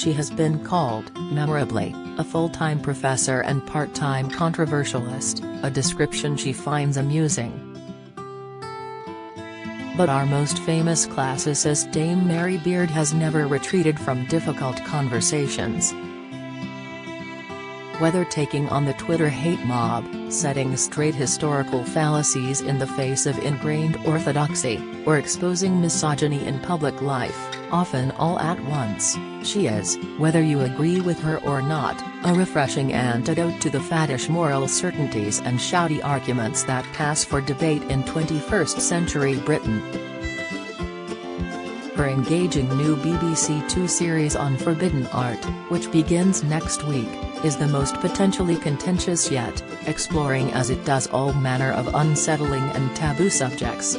she has been called, memorably, a full-time professor and part-time controversialist, a description she finds amusing. But our most famous classicist Dame Mary Beard has never retreated from difficult conversations. Whether taking on the Twitter hate mob, setting straight historical fallacies in the face of ingrained orthodoxy, or exposing misogyny in public life, often all at once, she is, whether you agree with her or not, a refreshing antidote to the faddish moral certainties and shouty arguments that pass for debate in 21st century Britain. Her engaging new BBC Two series on forbidden art, which begins next week, is the most potentially contentious yet, exploring as it does all manner of unsettling and taboo subjects.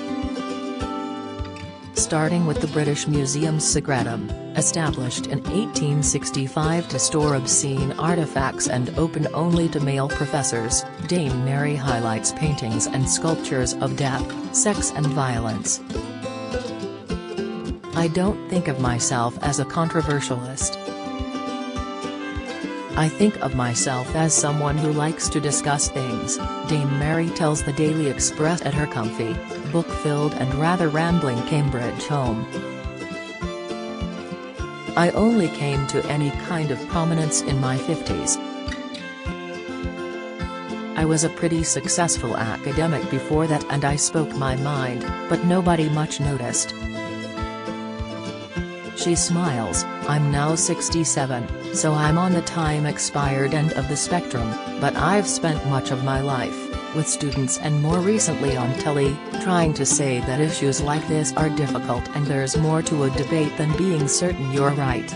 Starting with the British Museum's Secretum, established in 1865 to store obscene artifacts and open only to male professors, Dame Mary highlights paintings and sculptures of death, sex and violence. I don't think of myself as a controversialist. I think of myself as someone who likes to discuss things, Dame Mary tells the Daily Express at her comfy, book-filled and rather rambling Cambridge home. I only came to any kind of prominence in my 50s. I was a pretty successful academic before that and I spoke my mind, but nobody much noticed. She smiles. I'm now 67, so I'm on the time-expired end of the spectrum, but I've spent much of my life, with students and more recently on telly, trying to say that issues like this are difficult and there's more to a debate than being certain you're right.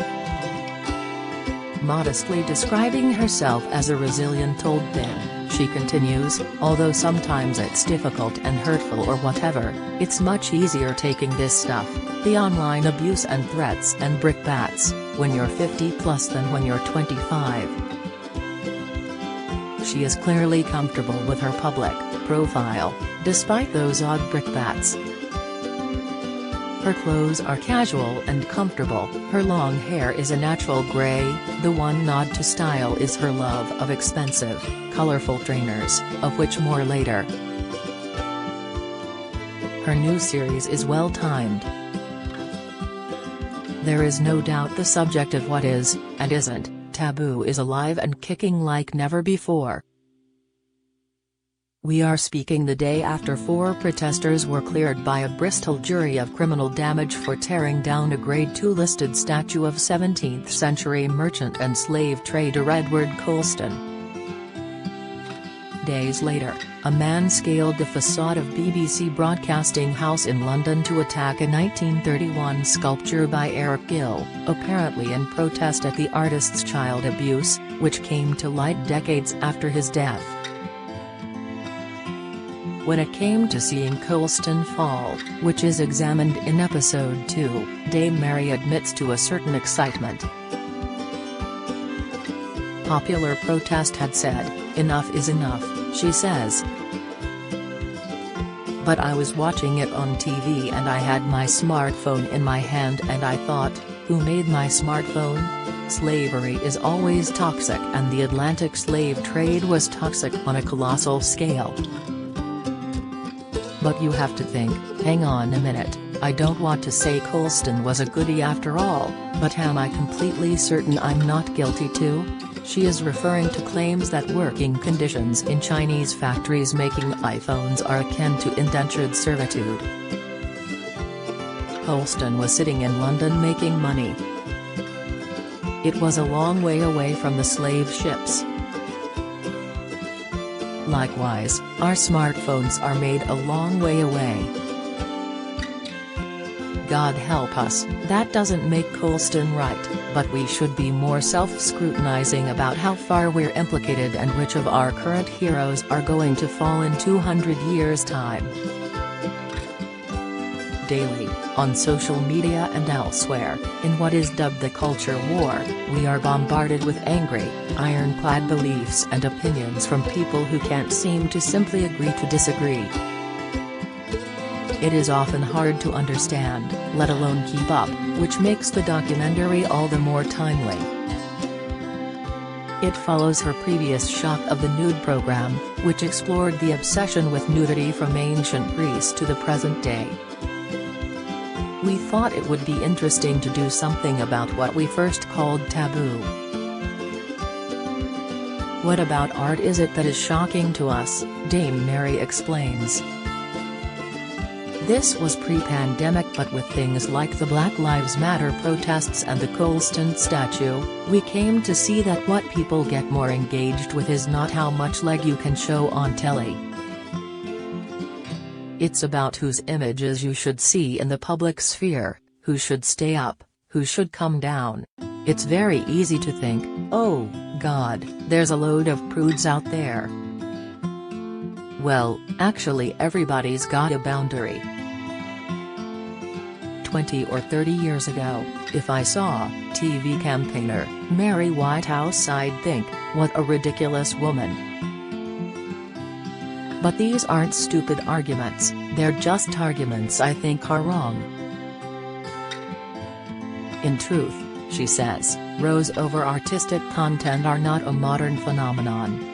Modestly describing herself as a resilient old thing, she continues, although sometimes it's difficult and hurtful or whatever, it's much easier taking this stuff, the online abuse and threats and brickbats, when you're 50 plus than when you're 25. She is clearly comfortable with her public profile, despite those odd brickbats. Her clothes are casual and comfortable, her long hair is a natural grey, the one nod to style is her love of expensive, colourful trainers, of which more later. Her new series is well-timed. There is no doubt the subject of what is, and isn't, taboo is alive and kicking like never before. We are speaking the day after 4 protesters were cleared by a Bristol jury of criminal damage for tearing down a Grade 2 listed statue of 17th-century merchant and slave trader Edward Colston. Days later, a man scaled the facade of BBC Broadcasting House in London to attack a 1931 sculpture by Eric Gill, apparently in protest at the artist's child abuse, which came to light decades after his death. When it came to seeing Colston fall, which is examined in episode 2, Dame Mary admits to a certain excitement. Popular protest had said, "Enough is enough," she says. But I was watching it on TV and I had my smartphone in my hand and I thought, who made my smartphone? Slavery is always toxic and the Atlantic slave trade was toxic on a colossal scale. But you have to think, hang on a minute, I don't want to say Colston was a goodie after all, but am I completely certain I'm not guilty too? She is referring to claims that working conditions in Chinese factories making iPhones are akin to indentured servitude. Colston was sitting in London making money. It was a long way away from the slave ships. Likewise, our smartphones are made a long way away. God help us, that doesn't make Colston right, but we should be more self-scrutinizing about how far we're implicated and which of our current heroes are going to fall in 200 years' time. Daily, on social media and elsewhere, in what is dubbed the culture war, we are bombarded with angry, ironclad beliefs and opinions from people who can't seem to simply agree to disagree. It is often hard to understand, let alone keep up, which makes the documentary all the more timely. It follows her previous Shock of the Nude program, which explored the obsession with nudity from ancient Greece to the present day. We thought it would be interesting to do something about what we first called taboo. What about art is it that is shocking to us? Dame Mary explains. This was pre-pandemic, but with things like the Black Lives Matter protests and the Colston statue, we came to see that what people get more engaged with is not how much leg you can show on telly. It's about whose images you should see in the public sphere, who should stay up, who should come down. It's very easy to think, oh, God, there's a load of prudes out there. Well, actually everybody's got a boundary. 20 or 30 years ago, if I saw TV campaigner Mary Whitehouse, I'd think, what a ridiculous woman. But these aren't stupid arguments, they're just arguments I think are wrong. In truth, she says, rows over artistic content are not a modern phenomenon.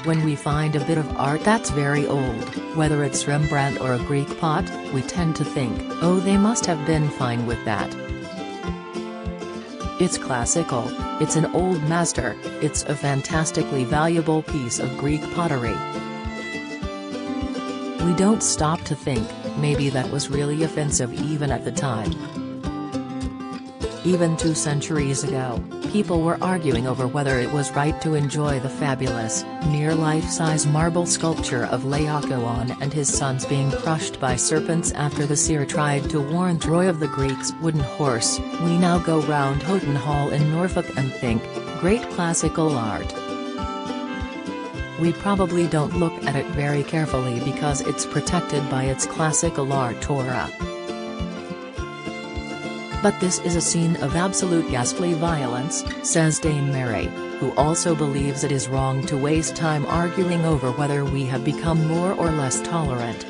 When we find a bit of art that's very old, whether it's Rembrandt or a Greek pot, we tend to think, oh, they must have been fine with that. It's classical, it's an old master, it's a fantastically valuable piece of Greek pottery. We don't stop to think, maybe that was really offensive even at the time. Even 2 centuries ago, people were arguing over whether it was right to enjoy the fabulous, near-life-size marble sculpture of Laocoon and his sons being crushed by serpents after the seer tried to warn Troy of the Greeks' wooden horse. We now go round Houghton Hall in Norfolk and think, great classical art. We probably don't look at it very carefully because it's protected by its classical art aura. But this is a scene of absolute ghastly violence, says Dame Mary, who also believes it is wrong to waste time arguing over whether we have become more or less tolerant.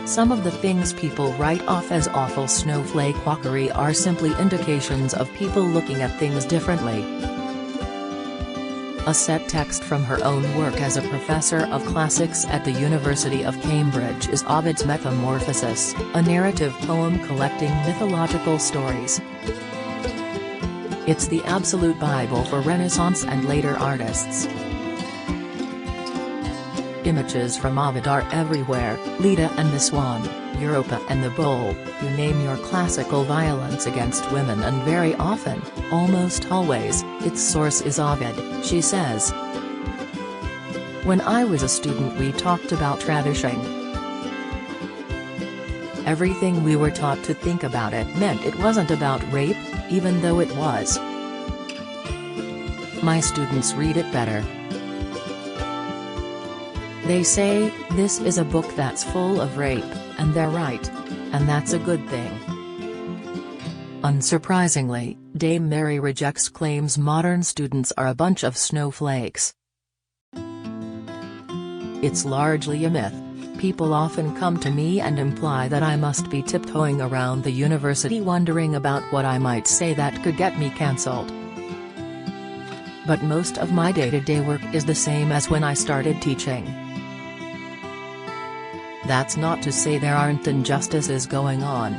Some of the things people write off as awful snowflake quackery are simply indications of people looking at things differently. A set text from her own work as a professor of classics at the University of Cambridge is Ovid's Metamorphoses, a narrative poem collecting mythological stories. It's the absolute Bible for Renaissance and later artists. Images from Ovid are everywhere: Leda and the Swan, Europa and the Bull, you name your classical violence against women, and very often, almost always, its source is Ovid, she says. When I was a student we talked about tradition. Everything we were taught to think about it meant it wasn't about rape, even though it was. My students read it better. They say, this is a book that's full of rape, and they're right. And that's a good thing. Unsurprisingly, Dame Mary rejects claims modern students are a bunch of snowflakes. It's largely a myth. People often come to me and imply that I must be tiptoeing around the university wondering about what I might say that could get me cancelled. But most of my day-to-day work is the same as when I started teaching. That's not to say there aren't injustices going on.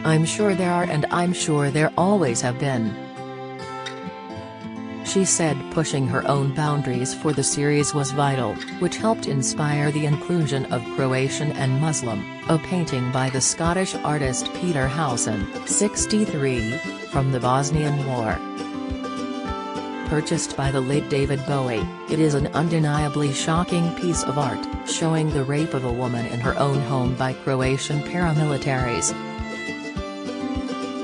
I'm sure there are, and I'm sure there always have been. She said pushing her own boundaries for the series was vital, which helped inspire the inclusion of Croatian and Muslim, a painting by the Scottish artist Peter Howson, 63, from the Bosnian War. Purchased by the late David Bowie, it is an undeniably shocking piece of art, showing the rape of a woman in her own home by Croatian paramilitaries.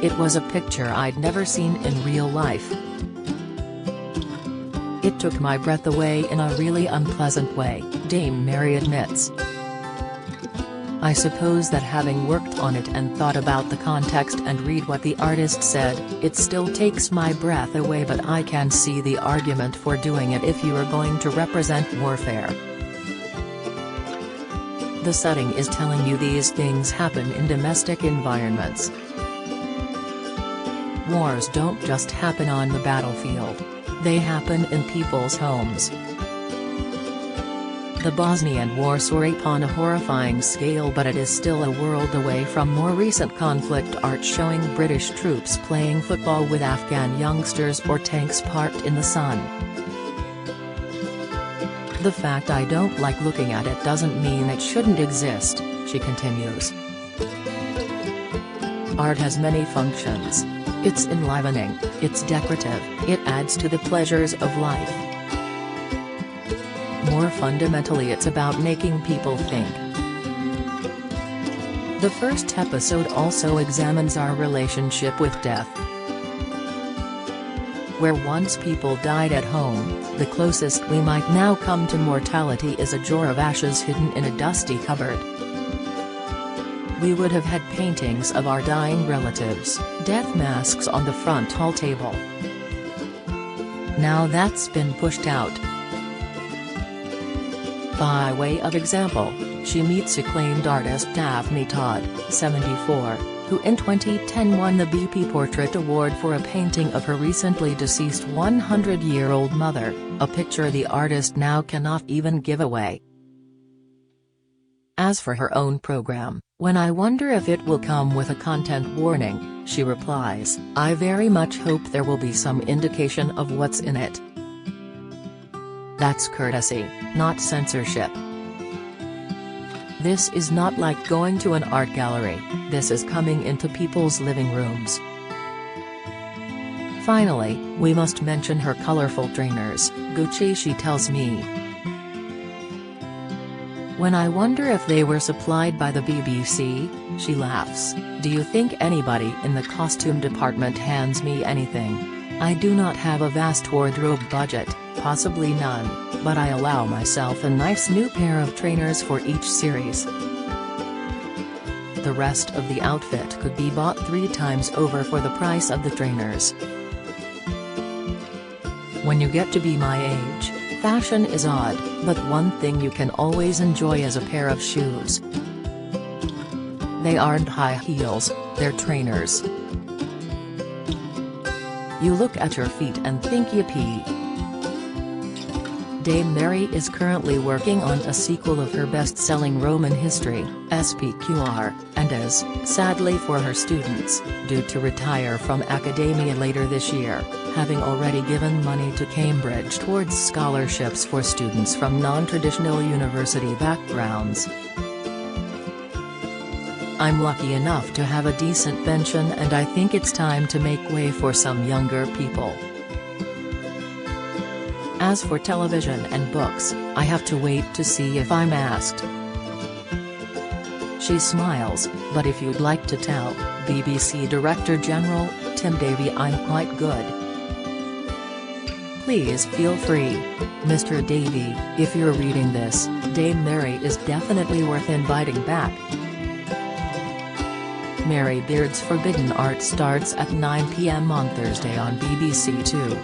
It was a picture I'd never seen in real life. It took my breath away in a really unpleasant way, Dame Mary admits. I suppose that having worked on it and thought about the context and read what the artist said, it still takes my breath away, but I can see the argument for doing it if you are going to represent warfare. The setting is telling you these things happen in domestic environments. Wars don't just happen on the battlefield. They happen in people's homes. The Bosnian War saw rape on a horrifying scale, but it is still a world away from more recent conflict art showing British troops playing football with Afghan youngsters or tanks parked in the sun. The fact I don't like looking at it doesn't mean it shouldn't exist, she continues. Art has many functions. It's enlivening, it's decorative, it adds to the pleasures of life. More fundamentally, it's about making people think. The first episode also examines our relationship with death. Where once people died at home, the closest we might now come to mortality is a jar of ashes hidden in a dusty cupboard. We would have had paintings of our dying relatives, death masks on the front hall table. Now that's been pushed out. By way of example, she meets acclaimed artist Daphne Todd, 74, who in 2010 won the BP Portrait Award for a painting of her recently deceased 100-year-old mother, a picture the artist now cannot even give away. As for her own program, when I wonder if it will come with a content warning, she replies, "I very much hope there will be some indication of what's in it. That's courtesy, not censorship. This is not like going to an art gallery, this is coming into people's living rooms." Finally, we must mention her colorful trainers, Gucci, she tells me. "When I wonder if they were supplied by the BBC," she laughs, "do you think anybody in the costume department hands me anything? I do not have a vast wardrobe budget, possibly none, but I allow myself a nice new pair of trainers for each series. The rest of the outfit could be bought 3 times over for the price of the trainers." When you get to be my age, fashion is odd, but one thing you can always enjoy is a pair of shoes. They aren't high heels, they're trainers. You look at your feet and think yippee. Dame Mary is currently working on a sequel of her best-selling Roman history, SPQR, and is, sadly for her students, due to retire from academia later this year, having already given money to Cambridge towards scholarships for students from non-traditional university backgrounds. "I'm lucky enough to have a decent pension, and I think it's time to make way for some younger people. As for television and books, I have to wait to see if I'm asked." She smiles, but if you'd like to tell BBC Director General, Tim Davie, I'm quite good. Please feel free. Mr. Davie, if you're reading this, Dame Mary is definitely worth inviting back. Mary Beard's Forbidden Art starts at 9 p.m. on Thursday on BBC Two.